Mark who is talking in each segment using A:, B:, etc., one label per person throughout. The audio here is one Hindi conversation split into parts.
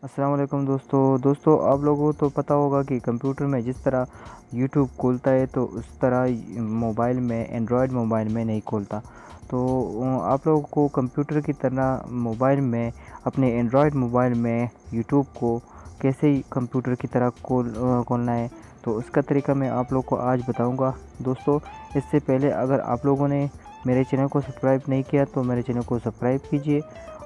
A: अस्सलाम वालेकुम दोस्तों आप लोगों को तो पता होगा कि कंप्यूटर में जिस तरह यूट्यूब खुलता है तो उस तरह मोबाइल में एंड्रॉयड मोबाइल में नहीं खुलता। तो आप लोगों को कंप्यूटर की तरह मोबाइल में अपने एंड्रॉयड मोबाइल में यूट्यूब को कैसे कंप्यूटर की तरह खोलना है, तो उसका तरीका मैं आप लोग को आज बताऊंगा। दोस्तों, इससे पहले अगर आप लोगों ने मेरे चैनल को सब्सक्राइब नहीं किया तो मेरे चैनल को सब्सक्राइब कीजिए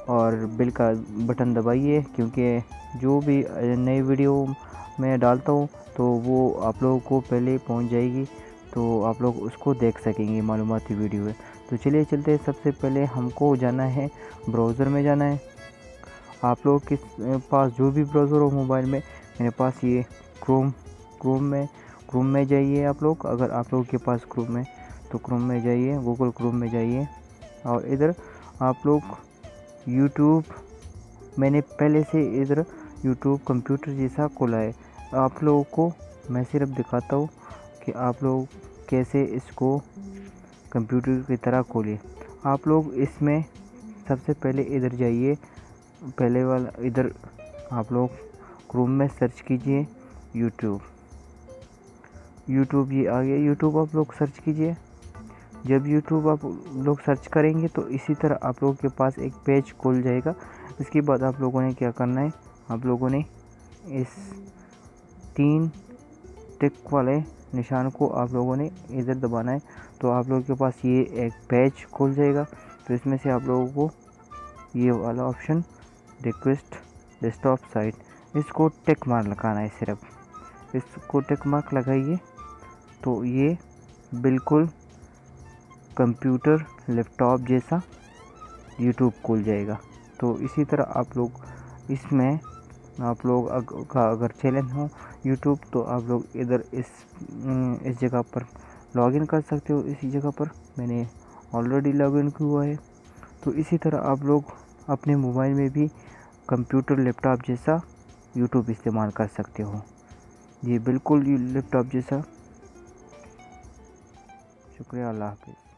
A: और बेल का बटन दबाइए, क्योंकि जो भी नई वीडियो मैं डालता हूँ तो वो आप लोगों को पहले पहुँच जाएगी, तो आप लोग उसको देख सकेंगे। मालूमाती वीडियो है। तो चलिए चलते हैं। सबसे पहले हमको जाना है, ब्राउज़र में जाना है। आप लोग के पास जो भी ब्राउज़र हो मोबाइल में, मेरे पास ये क्रोम में जाइए आप लोग। अगर आप लोगों के पास क्रोम है तो क्रोम में जाइए, गूगल क्रोम में जाइए और इधर आप लोग यूट्यूब, मैंने पहले से इधर यूट्यूब कंप्यूटर जैसा खोला है। आप लोगों को मैं सिर्फ दिखाता हूँ कि आप लोग कैसे इसको कंप्यूटर की तरह खोलें। आप लोग इसमें सबसे पहले इधर जाइए, पहले वाला इधर आप लोग क्रोम में सर्च कीजिए यूट्यूब। ये आ गया यूट्यूब, आप लोग सर्च कीजिए। जब यूट्यूब आप लोग सर्च करेंगे तो इसी तरह आप लोगों के पास एक पेज खुल जाएगा। इसके बाद आप लोगों ने क्या करना है, आप लोगों ने इस 3 टिक वाले निशान को आप लोगों ने इधर दबाना है, तो आप लोगों के पास ये एक पेज खुल जाएगा। तो इसमें से आप लोगों को ये वाला ऑप्शन रिक्वेस्ट डेस्कटॉप साइट, इसको टिक मार्क लगाना है। सिर्फ इसको टिक मार्क लगाइए तो ये बिल्कुल कंप्यूटर लैपटॉप जैसा यूट्यूब खुल जाएगा। तो इसी तरह आप लोग इसमें आप लोग का अगर चैनल हो यूट्यूब तो आप लोग इधर इस जगह पर लॉगिन कर सकते हो। इसी जगह पर मैंने ऑलरेडी लॉगिन किया हुआ है। तो इसी तरह आप लोग अपने मोबाइल में भी कंप्यूटर लैपटॉप जैसा यूट्यूब इस्तेमाल कर सकते हो। ये बिल्कुल लैपटॉप जैसा। शुक्रिया, अल्लाह हाफ़िज़।